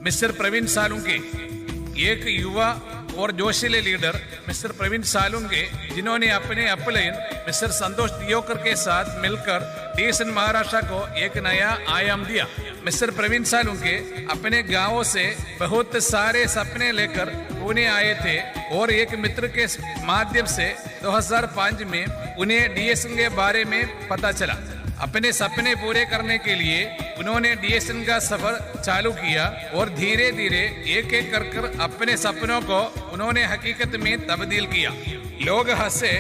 Mister Praveen Salunke, एक युवा और जोशीले लीडर मिस्टर प्रवीण सालुंके, जिन्होंने अपने अपलाइन मिस्टर संतोष दियोकर के साथ मिलकर डीएसएन महाराष्ट्र को एक नया आयाम दिया। मिस्टर प्रवीण सालुंके अपने गांवों से बहुत सारे सपने लेकर पुणे आए थे और एक मित्र के माध्यम से 2005 में उन्हें डीएसएन के बारे में पता चला। अपने सपने पूरे करने के लिए उन्होंने डीएसएन का सफर चालू किया और धीरे धीरे एक एक कर अपने सपनों को उन्होंने हकीकत में तब्दील किया। लोग हंसे,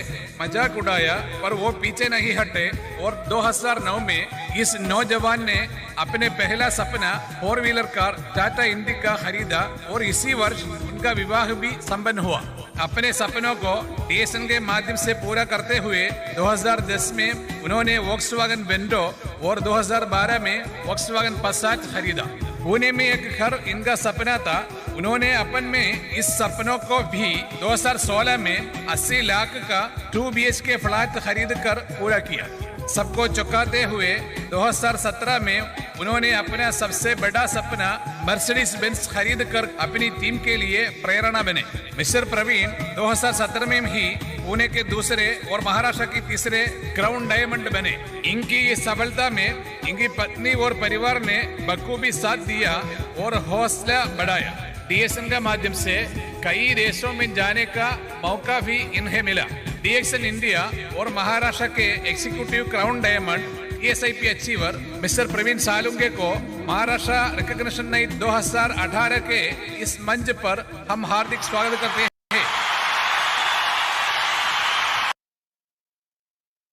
मजाक उड़ाया, पर वो पीछे नहीं हटे और 2009 में इस नौजवान ने अपने पहला सपना 4 व्हीलर कार टाटा इंडिका खरीदा और इसी वर्ष उनका विवाह भी संपन्न हुआ। अपने सपनों को डीएसएन के माध्यम से पूरा करते हुए 2010 में उन्होंने वॉक्सवैगन वेंडो और 2012 में वॉक्सवैगन पसाट खरीदा। पुणे में एक घर इनका सपना था। उन्होंने अपन में इस सपनों को भी 2016 में 80 लाख का 2 BHK फ्लैट खरीद कर पूरा किया। सबको चौंकाते हुए 2017 में उन्होंने अपना सबसे बड़ा सपना मर्सिडीज बेंज खरीद कर अपनी टीम के लिए प्रेरणा बने। मिस्टर प्रवीण 2017 में ही पुणे के दूसरे और महाराष्ट्र के तीसरे क्राउन डायमंड बने। इनकी ये सफलता में इनकी पत्नी और परिवार ने बखूबी साथ दिया और हौसला बढ़ाया। डीएसएन के माध्यम से कई देशों में जाने का मौका भी इन्हें मिला। डीएसएन इंडिया और महाराष्ट्र के executive crown diamond ESIP achiever Mister Praveen Salunke को महाराष्ट्र रिकॉग्निशन नाइट 2018 के इस मंच पर हम हार्दिक स्वागत करते हैं।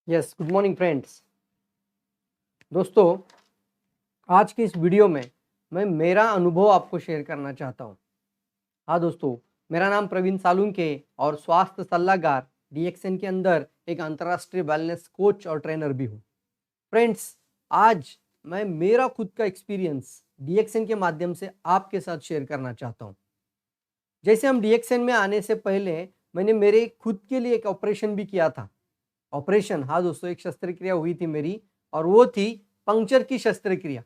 Yes, good morning friends. दोस्तों, आज की इस वीडियो में मैं मेरा अनुभव आपको शेयर करना चाहता हूँ। हाँ दोस्तों, मेरा नाम प्रवीण सालुंके और स्वास्थ्य सलाहकार डीएक्सएन के अंदर एक अंतर्राष्ट्रीय वेलनेस कोच और ट्रेनर भी हूँ। फ्रेंड्स, आज मैं मेरा खुद का एक्सपीरियंस डीएक्सएन के माध्यम से आपके साथ शेयर करना चाहता हूँ। जैसे हम डीएक्सएन में आने से पहले मैंने मेरे खुद के लिए एक ऑपरेशन भी किया था। ऑपरेशन, हाँ दोस्तों, एक शस्त्रक्रिया हुई थी मेरी, और वो थी पंक्चर की शस्त्रक्रिया।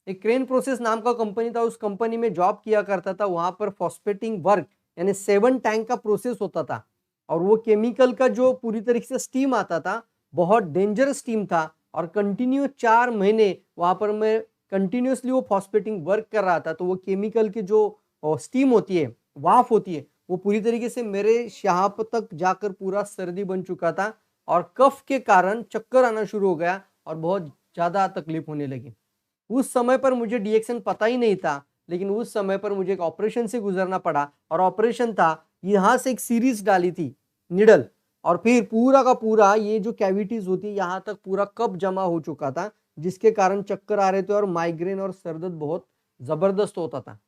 एक क्रेन प्रोसेस नाम का कंपनी था, उस कंपनी में जॉब किया करता था। वहाँ पर फॉस्फेटिंग वर्क यानी 7 टैंक का प्रोसेस होता था, और वो केमिकल का जो पूरी तरीके से स्टीम आता था, बहुत डेंजरस स्टीम था, और कंटिन्यू 4 महीने वहाँ पर मैं कंटिन्यूसली वो फॉस्फेटिंग वर्क कर रहा था। तो वो केमिकल की जो स्टीम होती है, वाफ होती है, वो पूरी तरीके से मेरे यहाँ तक जाकर पूरा सर्दी बन चुका था, और कफ के कारण चक्कर आना शुरू हो गया और बहुत ज़्यादा तकलीफ होने लगी। उस समय पर मुझे डीएक्सएन पता ही नहीं था, लेकिन उस समय पर मुझे एक ऑपरेशन से गुजरना पड़ा, और ऑपरेशन था, यहाँ से एक सीरीज डाली थी निडल, और फिर पूरा का पूरा ये जो कैविटीज होती है यहाँ तक पूरा कफ जमा हो चुका था, जिसके कारण चक्कर आ रहे थे और माइग्रेन और सर दर्द बहुत जबरदस्त होता था।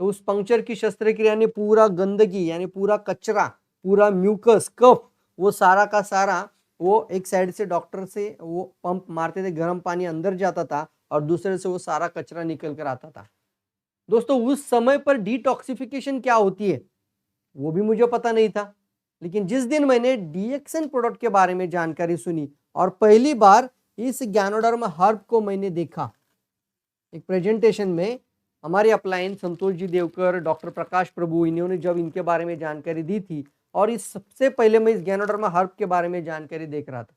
तो उस पंक्चर की शस्त्रक्रिया ने पूरा गंदगी यानी पूरा कचरा, पूरा म्यूकस, कफ, वो सारा का सारा वो एक साइड से डॉक्टर से वो पंप मारते थे, गर्म पानी अंदर जाता था और दूसरे से वो सारा कचरा निकल कर आता था। दोस्तों, उस समय पर डिटॉक्सिफिकेशन क्या होती है वो भी मुझे पता नहीं था, लेकिन जिस दिन मैंने डीएक्सएन प्रोडक्ट के बारे में जानकारी सुनी और पहली बार इस ज्ञानोडर्म हर्ब को मैंने देखा, एक प्रेजेंटेशन में हमारे अपलाइन संतोष जी देवकर, डॉक्टर प्रकाश प्रभु, इन्होंने जब इनके बारे में जानकारी दी थी, और इस सबसे पहले मैं इस ज्ञानोडर्म हर्ब के बारे में जानकारी देख रहा था,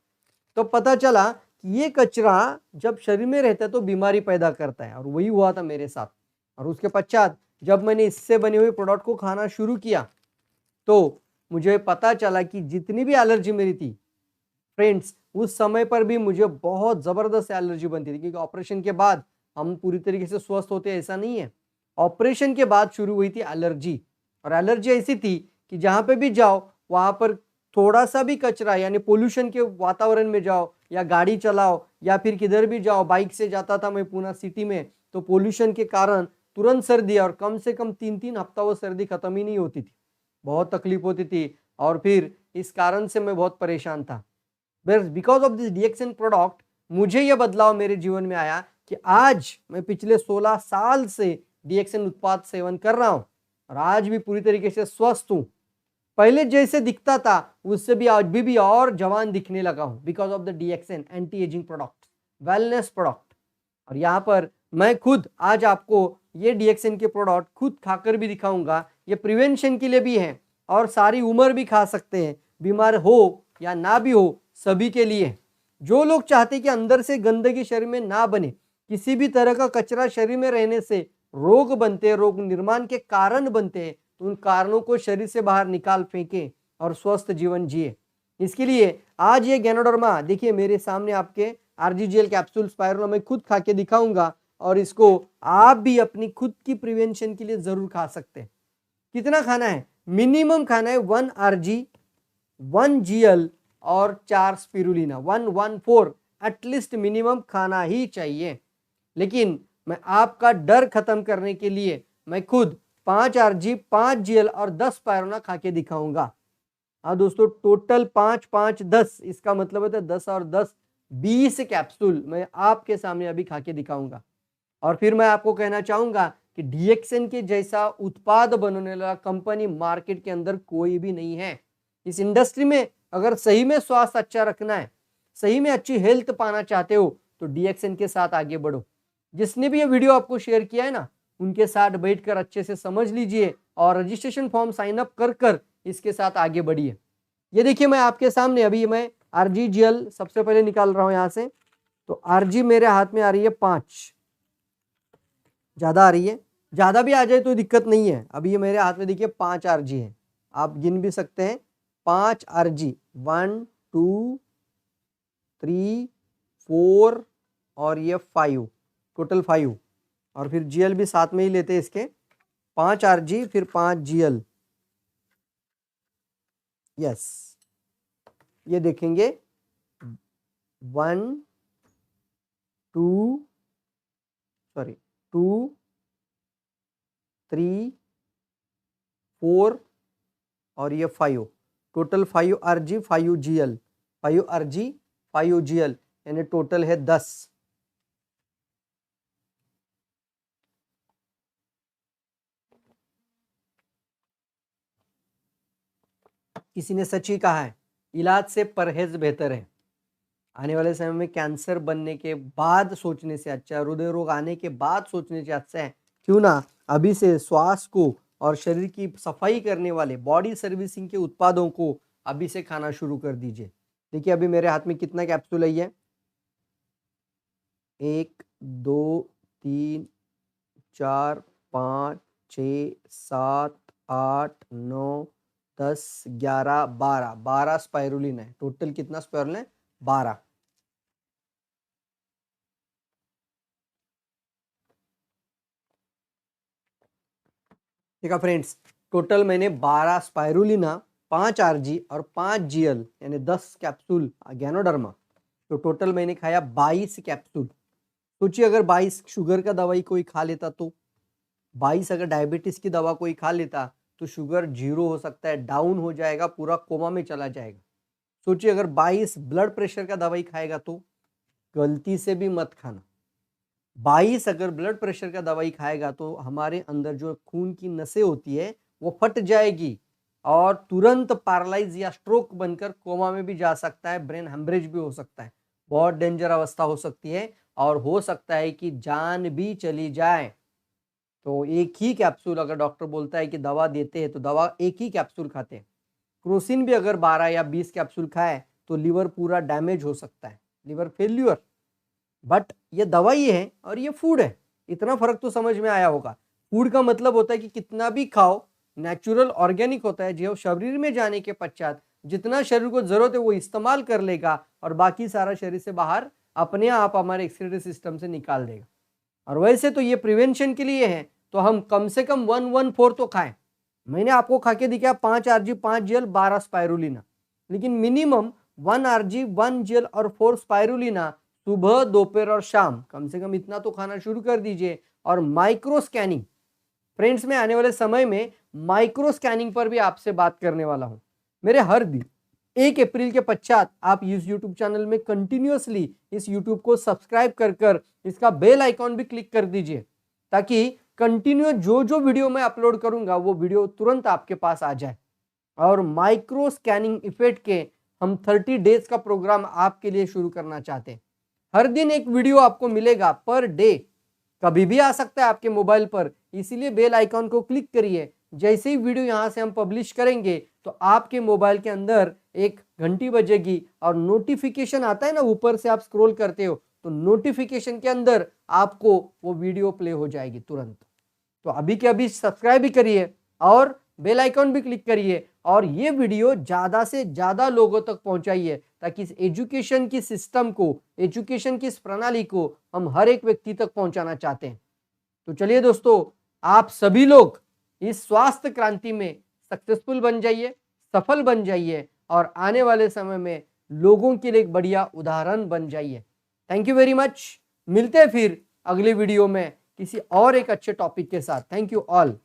तो पता चला कि ये कचरा जब शरीर में रहता है तो बीमारी पैदा करता है, और वही हुआ था मेरे साथ। और उसके पश्चात जब मैंने इससे बने हुए प्रोडक्ट को खाना शुरू किया तो मुझे पता चला कि जितनी भी एलर्जी मेरी थी, फ्रेंड्स, उस समय पर भी मुझे बहुत ज़बरदस्त एलर्जी बनती थी, क्योंकि ऑपरेशन के बाद हम पूरी तरीके से स्वस्थ होते हैं ऐसा नहीं है। ऑपरेशन के बाद शुरू हुई थी एलर्जी, और एलर्जी ऐसी थी कि जहाँ पे भी जाओ वहाँ पर थोड़ा सा भी कचरा यानी पोल्यूशन के वातावरण में जाओ या गाड़ी चलाओ या फिर किधर भी जाओ, बाइक से जाता था मैं पूना सिटी में, तो पोल्यूशन के कारण तुरंत सर्दी, और कम से कम 3-3 हफ्ता वो सर्दी खत्म ही नहीं होती थी, बहुत तकलीफ होती थी, और फिर इस कारण से मैं बहुत परेशान था। Because of this DXN product मुझे यह बदलाव मेरे जीवन में आया कि आज मैं पिछले 16 साल से डीएक्सएन उत्पाद सेवन कर रहा हूं, और आज भी पूरी तरीके से स्वस्थ हूं। पहले जैसे दिखता था उससे भी आज भी और जवान दिखने लगा हूं, because of the DXN anti ageing product, wellness product. और यहाँ पर मैं खुद आज आपको ये DXN के प्रोडक्ट खुद खाकर भी दिखाऊंगा। ये प्रिवेंशन के लिए भी है और सारी उम्र भी खा सकते हैं, बीमार हो या ना भी हो सभी के लिए। जो लोग चाहते हैं कि अंदर से गंदगी शरीर में ना बने, किसी भी तरह का कचरा शरीर में रहने से रोग बनते हैं, रोग निर्माण के कारण बनते हैं, तो उन कारणों को शरीर से बाहर निकाल फेंके और स्वस्थ जीवन जिए। इसके लिए आज ये गैनोडर्मा देखिए मेरे सामने आपके RGGL कैप्सूल स्पाइरुलिना मैं खुद खा के दिखाऊंगा और इसको आप भी अपनी खुद की प्रिवेंशन के लिए जरूर खा सकते हैं। कितना खाना है? मिनिमम खाना है 1 RG, 1 GL और 4 स्पिरुलिना, 114 एटलीस्ट मिनिमम खाना ही चाहिए। लेकिन मैं आपका डर खत्म करने के लिए मैं खुद 5 RG, 5 GL और 10 स्पाइरुलिना खा के दिखाऊंगा। हाँ दोस्तों, टोटल 5 5 10, इसका मतलब होता है 10 और 10 20 कैप्सूल मैं आपके सामने अभी खा के दिखाऊंगा। और फिर मैं आपको कहना चाहूंगा कि DXN के जैसा उत्पाद बनाने वाला कंपनी मार्केट के अंदर कोई भी नहीं है। इस इंडस्ट्री में अगर सही में स्वास्थ्य अच्छा रखना है, सही में अच्छी हेल्थ पाना चाहते हो तो DXN के साथ आगे बढ़ो। जिसने भी ये वीडियो आपको शेयर किया है ना, उनके साथ बैठकर अच्छे से समझ लीजिए और रजिस्ट्रेशन फॉर्म साइन अप कर इसके साथ आगे बढ़िए। ये देखिए मैं आपके सामने अभी मैं RGGL सबसे पहले निकाल रहा हूं यहां से। तो RG मेरे हाथ में आ रही है 5, ज्यादा आ रही है, ज्यादा भी आ जाए तो दिक्कत नहीं है। अभी ये मेरे हाथ में देखिए 5 RG है, आप गिन भी सकते हैं 5 RG, 1 2 3 4 और ये 5, टोटल 5। और फिर GL भी साथ में ही लेते हैं इसके, 5 RG फिर 5 GL। यस, ये देखेंगे 1 2 3 4 और ये 5, total 5 RG 5 GL, 5 RG 5 GL यानी टोटल है 10। किसी ने सच ही कहा है, इलाज से परहेज बेहतर है। आने वाले समय में कैंसर बनने के बाद सोचने से अच्छा, हृदय रोग आने के बाद सोचने से अच्छा है क्यों ना अभी से श्वास को और शरीर की सफाई करने वाले बॉडी सर्विसिंग के उत्पादों को अभी से खाना शुरू कर दीजिए। देखिए अभी मेरे हाथ में कितना कैप्सूल है, ये 1 2 3 4 5 6 7 8 9 10 11 12 स्पाइरुलिना है। टोटल कितना स्पाइरुलिना है? 12। देखा फ्रेंड्स, टोटल मैंने 12 स्पाइरुलिना, 5 RG और 5 GL यानी 10 कैप्सूल गैनोडर्मा, तो टोटल मैंने खाया 22 कैप्सूल। सोचिए अगर 22 शुगर का दवाई कोई खा लेता तो, 22 अगर डायबिटीज की दवा कोई खा लेता तो शुगर 0 हो सकता है, डाउन हो जाएगा, पूरा कोमा में चला जाएगा। सोचिए अगर 22 ब्लड प्रेशर का दवाई खाएगा तो, गलती से भी मत खाना। 22 अगर ब्लड प्रेशर का दवाई खाएगा तो हमारे अंदर जो खून की नसें होती है वो फट जाएगी और तुरंत पैरालाइज या स्ट्रोक बनकर कोमा में भी जा सकता है, ब्रेन हेमरेज भी हो सकता है, बहुत डेंजर अवस्था हो सकती है और हो सकता है कि जान भी चली जाए। तो एक ही कैप्सूल अगर डॉक्टर बोलता है कि दवा देते हैं तो दवा एक ही कैप्सूल खाते हैं। क्रोसिन भी अगर 12 या 20 कैप्सूल खाए तो लीवर पूरा डैमेज हो सकता है, लिवर फेल्यूर। बट ये दवाई है और ये फूड है, इतना फर्क तो समझ में आया होगा। फूड का मतलब होता है कि कितना भी खाओ नेचुरल ऑर्गेनिक होता है, जो शरीर में जाने के पश्चात जितना शरीर को जरूरत है वो इस्तेमाल कर लेगा और बाकी सारा शरीर से बाहर अपने आप हमारे एक्सक्रीटरी सिस्टम से निकाल देगा। और वैसे तो ये प्रिवेंशन के लिए है तो हम कम से कम 114 तो खाएं। मैंने आपको खा के दिखाया 5 RG 5 GL 12 स्पाइरुलिना, लेकिन मिनिमम 1 RG 1 GL और 4 स्पाइरुलिना सुबह दोपहर और शाम कम से कम इतना तो खाना शुरू कर दीजिए। और माइक्रो स्कैनिंग फ्रेंड्स, में आने वाले समय में माइक्रो स्कैनिंग पर भी आपसे बात करने वाला हूं। मेरे हर दिन 1 अप्रैल के पश्चात आप इस यूट्यूब चैनल में कंटिन्यूअसली इस यूट्यूब को सब्सक्राइब कर इसका बेल आइकॉन भी क्लिक कर दीजिए ताकि कंटिन्यू जो जो वीडियो मैं अपलोड करूंगा वो वीडियो तुरंत आपके पास आ जाए। और माइक्रो स्कैनिंग इफेक्ट के हम 30 डेज का प्रोग्राम आपके लिए शुरू करना चाहते हैं। हर दिन एक वीडियो आपको मिलेगा पर डे, कभी भी आ सकता है आपके मोबाइल पर, इसीलिए बेल आइकॉन को क्लिक करिए। जैसे ही वीडियो यहाँ से हम पब्लिश करेंगे तो आपके मोबाइल के अंदर एक घंटी बजेगी और नोटिफिकेशन आता है ना, ऊपर से आप स्क्रॉल करते हो तो नोटिफिकेशन के अंदर आपको वो वीडियो प्ले हो जाएगी तुरंत। तो अभी के अभी सब्सक्राइब भी करिए और बेल आइकॉन भी क्लिक करिए और ये वीडियो ज़्यादा से ज़्यादा लोगों तक पहुंचाइए ताकि इस एजुकेशन की सिस्टम को, एजुकेशन की इस प्रणाली को हम हर एक व्यक्ति तक पहुंचाना चाहते हैं। तो चलिए दोस्तों, आप सभी लोग इस स्वास्थ्य क्रांति में सक्सेसफुल बन जाइए, सफल बन जाइए और आने वाले समय में लोगों के लिए एक बढ़िया उदाहरण बन जाइए। Thank you very much. मिलते हैं फिर अगले वीडियो में किसी और एक अच्छे टॉपिक के साथ। Thank you all.